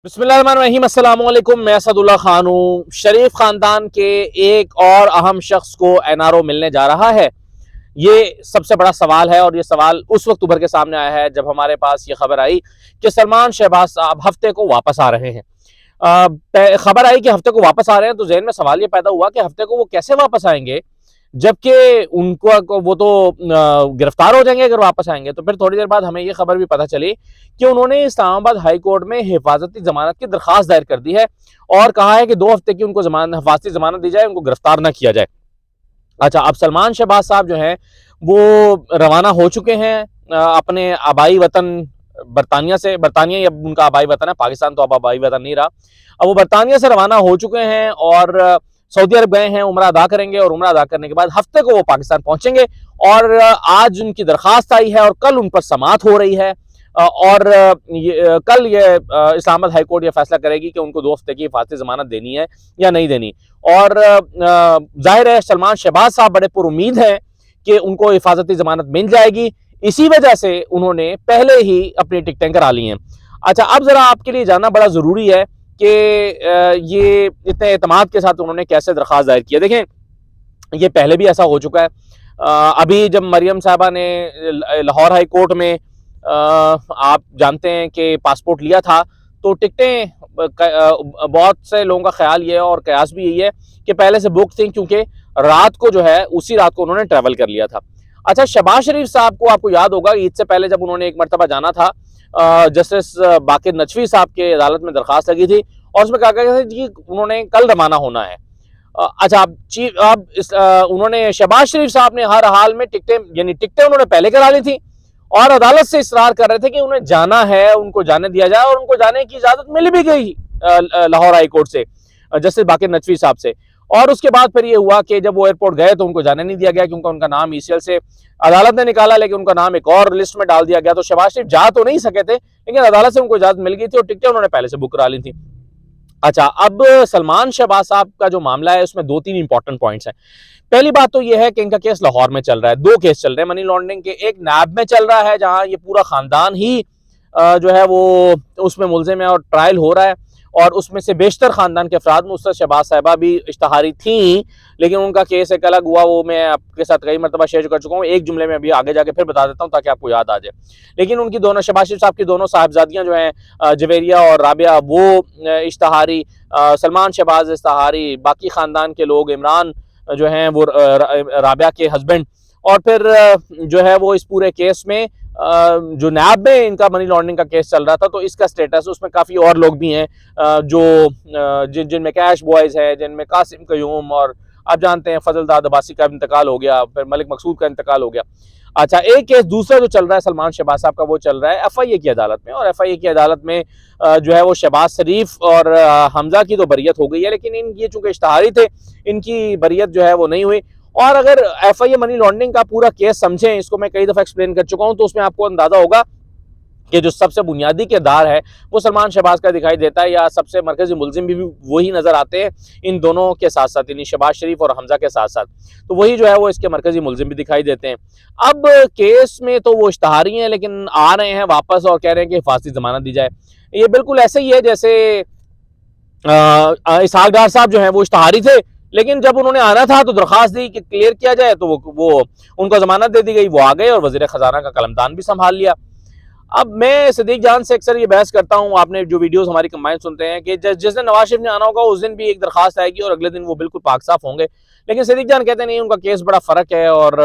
बिस्मिल्लाहिर्रहमानिर्रहीम, अस्सलाम वालेकुम। मैं असदुल्ला खान हूँ। शरीफ खानदान के एक और अहम शख्स को एनआरओ मिलने जा रहा है। ये सबसे बड़ा सवाल है और ये सवाल उस वक्त उभर के सामने आया है जब हमारे पास ये खबर आई कि सलमान शहबाज साहब हफ्ते को वापस आ रहे हैं। खबर आई कि हफ्ते को वापस आ रहे हैं तो जहन में सवाल ये पैदा हुआ कि हफ्ते को वो कैसे वापस आएंगे, जबकि उनको वो तो गिरफ्तार हो जाएंगे अगर वापस आएंगे। तो फिर थोड़ी देर बाद हमें ये खबर भी पता चली कि उन्होंने इस्लामाबाद हाई कोर्ट में हिफाजती जमानत की दरखास्त दायर कर दी है और कहा है कि 2 हफ्ते की उनको हिफाजती जमानत दी जाए, उनको गिरफ्तार न किया जाए। अच्छा, अब सलमान शहबाज साहब जो हैं वो रवाना हो चुके हैं अपने आबाई वतन बरतानिया से। बरतानिया ही अब उनका आबाई वतन है, पाकिस्तान तो अब आबाई वतन नहीं रहा। अब वो बरतानिया से रवाना हो चुके हैं और सऊदी अरब गए हैं, उम्रा अदा करेंगे और उम्रा अदा करने के बाद हफ्ते को वो पाकिस्तान पहुंचेंगे। और आज उनकी दरखास्त आई है और कल उन पर समाअत हो रही है। और कल ये इस्लामाबाद हाई कोर्ट ये फैसला करेगी कि उनको 2 हफ्ते की हिफाजती जमानत देनी है या नहीं देनी। और जाहिर है सलमान शहबाज साहब बड़े पुरुमीद हैं कि उनको हिफाजती जमानत मिल जाएगी, इसी वजह से उन्होंने पहले ही अपनी टिकटें करा ली हैं। अच्छा, अब जरा आपके लिए जानना बड़ा जरूरी है कि ये इतने एतमाद के साथ उन्होंने कैसे दरखास्त दायर किया। देखें, ये पहले भी ऐसा हो चुका है। अभी जब मरियम साहबा ने लाहौर हाई कोर्ट में आप जानते हैं कि पासपोर्ट लिया था, तो टिकटें बहुत से लोगों का ख्याल ये है और कयास भी यही है कि पहले से बुक थी, क्योंकि रात को जो है उसी रात को उन्होंने ट्रैवल कर लिया था। अच्छा, शहबाज शरीफ साहब को आपको याद होगा ईद से पहले जब उन्होंने एक मरतबा जाना था, जस्टिस बाकिर नचवी साहब के अदालत में दरखास्त लगी थी और उसमें कहा गया था कि उन्होंने कल रवाना होना है। अच्छा, उन्होंने शहबाज शरीफ साहब ने हर हाल में टिकटें उन्होंने पहले करा ली थी और अदालत से इसरार कर रहे थे कि उन्हें जाना है, उनको जाने दिया जाए, और उनको जाने की इजाजत मिल भी गई लाहौर हाई कोर्ट से, जस्टिस बाकिर नचवी साहब से। और उसके बाद फिर ये हुआ कि जब वो एयरपोर्ट गए तो उनको जाने नहीं दिया गया, क्योंकि उनका नाम ईसीएल से अदालत ने निकाला, लेकिन उनका नाम एक और लिस्ट में डाल दिया गया। तो शहबाज शरीफ जा तो नहीं सके थे, लेकिन अदालत से उनको इजाजत मिल गई थी और टिकटें उन्होंने पहले से बुक करा ली थी। अच्छा, अब सलमान शहबाज साहब का जो मामला है उसमें 2-3 इंपॉर्टेंट पॉइंट्स हैं। पहली बात तो यह है कि इनका केस लाहौर में चल रहा है। 2 केस चल रहे हैं मनी लॉन्ड्रिंग के। एक नैब में चल रहा है जहां ये पूरा खानदान ही जो है वो उसमें मुलजिम है और ट्रायल हो रहा है, और उसमें से बेशतर खानदान के अफराद में उससे शहबाज साहिबा भी इश्तहारी थी, लेकिन उनका केस एक अलग हुआ। वो मैं आपके साथ कई मरतबा शेयर कर चुका हूँ, एक जुमले में अभी आगे जाके फिर बता देता हूँ ताकि आपको याद आ जाए। लेकिन उनकी दोनों, शहबाज शरीफ साहब की दोनों साहिबजादियाँ जो हैं जवेरिया और राबिया, वो इश्तहारी, सलमान शहबाज इश्तहारी, बाकी खानदान के लोग, इमरान जो हैं वो राबिया के हस्बैंड, और फिर जो है वो इस पूरे केस में जो नैब में इनका मनी लॉन्ड्रिंग का केस चल रहा था, तो इसका स्टेटस, उसमें काफ़ी और लोग भी हैं जो जिनमें कैश बॉयज़ है, जिनमें कासिम कयूम, और आप जानते हैं फजल दाद अब्बासी का इंतकाल हो गया, फिर मलिक मकसूद का इंतकाल हो गया। अच्छा, एक केस दूसरा जो चल रहा है सलमान शहबाज साहब का, वो चल रहा है एफआईए की अदालत में, और एफआईए की अदालत में जो है वो शहबाज शरीफ और हमजा की तो बरियत हो गई है, लेकिन ये चूंकि इश्तहारी थे, इनकी बरियत जो है वो नहीं हुई। और अगर एफआईए मनी लॉन्ड्रिंग का पूरा केस समझें, इसको मैं कई दफा एक्सप्लेन कर चुका हूं, तो उसमें आपको अंदाजा होगा कि जो सबसे बुनियादी किरदार है वो सलमान शहबाज का दिखाई देता है, या सबसे मरकजी मुलजिम भी वही नजर आते हैं इन दोनों के साथ साथ, यानी शहबाज शरीफ और हमजा के साथ साथ। तो वही जो है वो इसके मरकजी मुलजिम भी दिखाई देते हैं। अब केस में तो वो इश्तहारी हैं, लेकिन आ रहे हैं वापस और कह रहे हैं कि हिफाजती जमानत दी जाए। ये बिल्कुल ऐसे ही है जैसे इसहाक डार साहब जो है वो इश्तहारी थे, लेकिन जब उन्होंने आना था तो दरखास्त दी कि क्लियर किया जाए, तो वो उनको जमानत दे दी गई, वो आ गए और वजीर खजाना का कलमदान भी संभाल लिया। अब मैं सदीक जान से अक्सर ये बहस करता हूँ, आपने जो वीडियोस हमारी कंबाइन सुनते हैं, कि जिस दिन नवाज शरीफ ने आना होगा उस दिन भी एक दरखास्त आएगी और अगले दिन वो बिल्कुल पाक साफ होंगे। लेकिन सदीक जान कहते नहीं, उनका केस बड़ा फ़र्क है और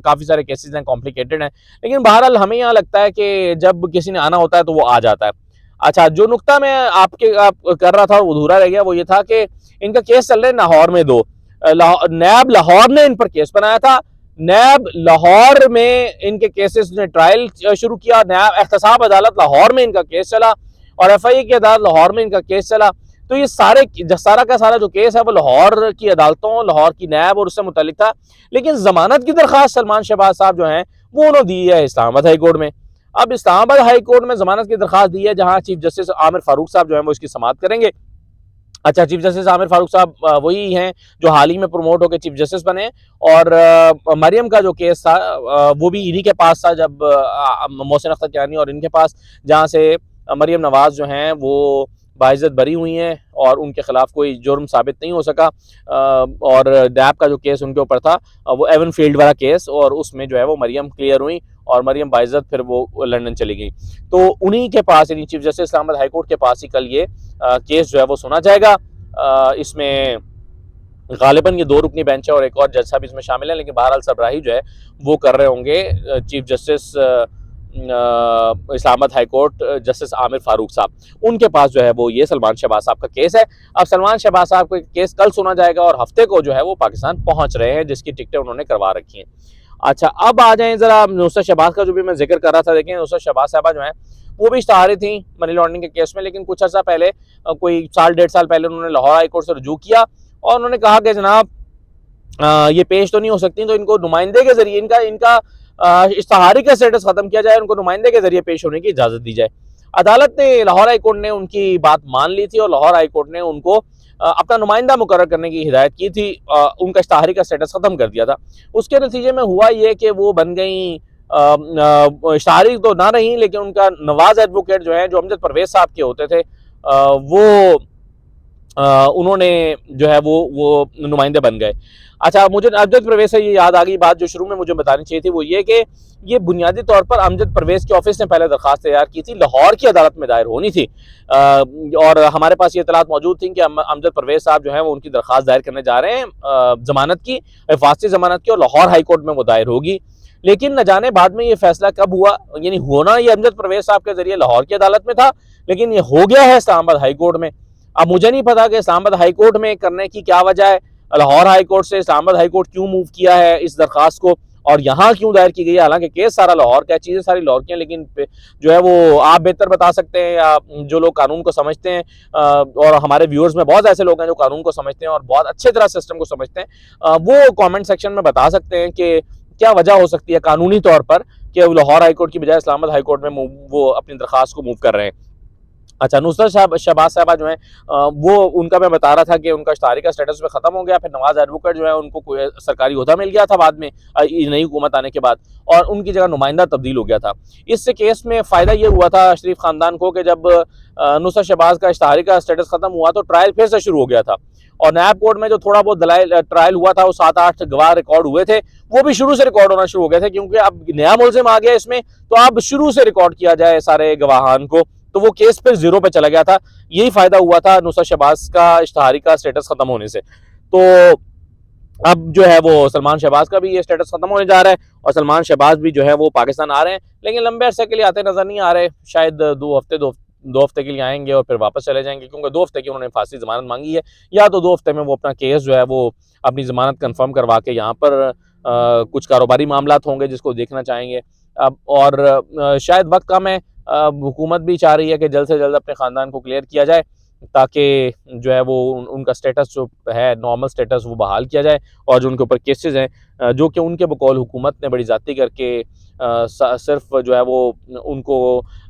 काफ़ी सारे केसेस हैं, कॉम्प्लिकेटेड हैं। लेकिन बहरहाल हमें यहाँ लगता है कि जब किसी ने आना होता है तो वो आ जाता है। अच्छा, जो नुकता मैं आप कर रहा था और अधूरा रह गया, वो ये था कि इनका केस चल रहा है लाहौर में। नैब लाहौर ने इन पर केस बनाया था। नैब लाहौर में इनके केसेस ने ट्रायल शुरू किया। नैब एहतसाब अदालत लाहौर में इनका केस चला और एफआईए की अदालत लाहौर में इनका केस चला। तो ये सारा का सारा जो केस है वो लाहौर की अदालतों, लाहौर की नैब और उससे मुतालिक था। लेकिन जमानत की दरखास्त सलमान शहबाज साहब जो हैं वो उन्होंने दी है इस्लामाबाद हाई कोर्ट में। अब इस्लामाबाद हाई कोर्ट में जमानत की दरखास्त दी है, जहां चीफ जस्टिस आमिर फारूक साहब जो है वो इसकी समाअत करेंगे। अच्छा, चीफ जस्टिस आमिर फारूक साहब वही हैं जो हाल ही में प्रमोट होकर चीफ जस्टिस बने, और मरियम का जो केस था वो भी इन्हीं के पास था, जब मोहसिन अख्तर कियानी और इनके पास, जहाँ से मरियम नवाज़ जो हैं वो बाइज़्ज़त बरी हुई हैं और उनके खिलाफ कोई जुर्म साबित नहीं हो सका। और नैब का जो केस उनके ऊपर था वो एवन फील्ड वाला केस, और उसमें जो है वो मरियम क्लियर हुई और मरियम बाइज़्ज़त फिर वो लंदन चली गई। तो उन्हीं के पास, यानी chief justice Islamabad high court के पास ही कल ये केस जो है वो सुना जाएगा। इसमें गालिबन ये 2 रुकनी बेंच है और एक और जज साहब इसमें शामिल है, लेकिन बहरहाल सरबराही जो है वो कर रहे होंगे chief justice Islamabad high court justice Aamir Farooq साहब। उनके पास जो है वो ये सलमान शहबाज साहब का केस है। अब सलमान शहबाज साहब का केस कल सुना जाएगा और हफ्ते को जो है वो पाकिस्तान पहुंच रहे हैं, जिसकी टिकटें उन्होंने करवा रखी हैं। अच्छा, अब आ जाएं जरा नुसरत शहबाज का, जो भी मैं जिक्र कर रहा था। देखिए, नुसरत शहबाज साहबा जो है वो भी इश्तहारी थी मनी लॉन्ड्रिंग के केस में, लेकिन कुछ अर्सा पहले, कोई साल 1.5 साल पहले उन्होंने लाहौर हाई कोर्ट से रुजू किया और उन्होंने कहा कि जनाब ये पेश तो नहीं हो सकती, तो इनको नुमाइंदे के जरिए इनका इनका इश्तहारी का स्टेटस खत्म किया जाए, उनको नुमाइंदे के जरिए पेश होने की इजाजत दी जाए। अदालत ने, लाहौर हाई कोर्ट ने उनकी बात मान ली थी और लाहौर हाई कोर्ट ने उनको अपना नुमाइंदा मुकर्रर करने की हिदायत की थी। उनका इश्तहारी का स्टेटस खत्म कर दिया था। उसके नतीजे में हुआ ये कि वो बन गई इश्तहारी तो ना रही, लेकिन उनका नवाज एडवोकेट जो है, जो अमजद परवेज साहब के होते थे, वो उन्होंने जो है वो नुमाइंदे बन गए। अच्छा, मुझे अमजद परवेज से ये याद आ गई बात जो शुरू में मुझे बतानी चाहिए थी, वो ये कि ये बुनियादी तौर पर अमजद परवेज के ऑफिस ने पहले दरखास्त तैयार की थी, लाहौर की अदालत में दायर होनी थी। और हमारे पास ये इतलात मौजूद थी कि अमजद परवेज साहब जो है वो उनकी दरखास्त दायर करने जा रहे हैं जमानत की, हिफाजती जमानत की, और लाहौर हाई कोर्ट में वो दायर होगी। लेकिन न जाने बाद में ये फैसला कब हुआ, यानी होना ये अमजद परवेज साहब के जरिए लाहौर की अदालत में था, लेकिन ये हो गया है इस्लामाबाद हाई कोर्ट में। अब मुझे नहीं पता कि इस्लामाबाद हाई कोर्ट में करने की क्या वजह है, लाहौर हाई कोर्ट से इस्लामाबाद हाई कोर्ट क्यों मूव किया है इस दरखास्त को, और यहाँ क्यों दायर की गई है। हालांकि केस सारा लाहौर का है, चीज़ें सारी लाहौर की हैं, लेकिन जो है वो आप बेहतर बता सकते हैं, या जो लोग कानून को समझते हैं, और हमारे व्यूअर्स में बहुत ऐसे लोग हैं जो कानून को समझते हैं और बहुत अच्छे तरह सिस्टम को समझते हैं, वो कॉमेंट सेक्शन में बता सकते हैं कि क्या वजह हो सकती है कानूनी तौर पर कि लाहौर हाई कोर्ट की बजाय इस्लामाबाद हाई कोर्ट में वो अपनी दरखास्त को मूव कर रहे हैं। अच्छा, नुसरत शहबाज साहबा जो है वो, उनका मैं बता रहा था कि उनका इश्तहारी का स्टेटस में खत्म हो गया, फिर नवाज एडवोकेट जो है उनको कोई सरकारी ओहदा मिल गया था बाद में नई हुकूमत आने के बाद, और उनकी जगह नुमाइंदा तब्दील हो गया था। इससे केस में फ़ायदा ये हुआ था शरीफ खानदान को कि जब नुसरत शहबाज का इश्तहारी का स्टेटस खत्म हुआ तो ट्रायल फिर से शुरू हो गया था, और नैब कोर्ट में जो थोड़ा बहुत दलाइल ट्रायल हुआ था, वो 7-8 गवाह रिकॉर्ड हुए थे, वो भी शुरू से रिकॉर्ड होना शुरू हो गए थे, क्योंकि अब नया मुलजिम आ गया इसमें, तो अब शुरू से रिकॉर्ड किया जाए सारे गवाहान को, तो वो केस फिर जीरो पे चला गया था। यही फायदा हुआ था नुसरत शहबाज का इश्तहारी का स्टेटस खत्म होने से। तो अब जो है वो सलमान शहबाज का भी ये स्टेटस खत्म होने जा रहा है, और सलमान शहबाज भी जो है वो पाकिस्तान आ रहे हैं, लेकिन लंबे अरसे के लिए आते नजर नहीं आ रहे। शायद 2 हफ्ते के लिए आएंगे और फिर वापस चले जाएंगे, क्योंकि 2 हफ्ते की उन्होंने फांसी जमानत मांगी है, या तो 2 हफ्ते में वो अपना केस जो है वो अपनी जमानत कंफर्म करवा के यहाँ पर कुछ कारोबारी मामला होंगे जिसको देखना चाहेंगे। अब और शायद वक्त कम है, हुकूमत भी चाह रही है कि जल्द से जल्द अपने ख़ानदान को क्लियर किया जाए, ताकि जो है वो उनका स्टेटस जो है, नॉर्मल स्टेटस, वो बहाल किया जाए, और जो उनके ऊपर केसेस हैं जो कि उनके बकौल हुकूमत ने बड़ी ज़्यादती करके सिर्फ जो है वो उनको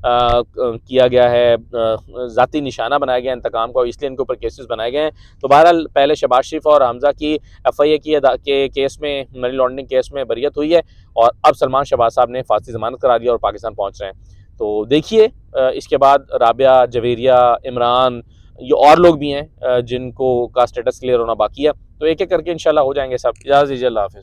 किया गया है, ज़ाती निशाना बनाया गया इंतकाम का, इसलिए इनके ऊपर केसेस बनाए गए हैं। तो बहरहाल पहले शहबाज शरीफ और हमज़ा की FIA के केस में, मनी लॉन्ड्रिंग केस में बरियत हुई है, और अब सलमान शहबाज साहब ने फांसी ज़मानत करा दिया और पाकिस्तान पहुँच रहे हैं। तो देखिए इसके बाद राबिया, जवेरिया, इमरान, ये और लोग भी हैं जिनको का स्टेटस क्लियर होना बाकी है, तो एक एक करके इंशाल्लाह हो जाएंगे सब। इजाज़त दीजिए, अल्लाह हाफ़िज़।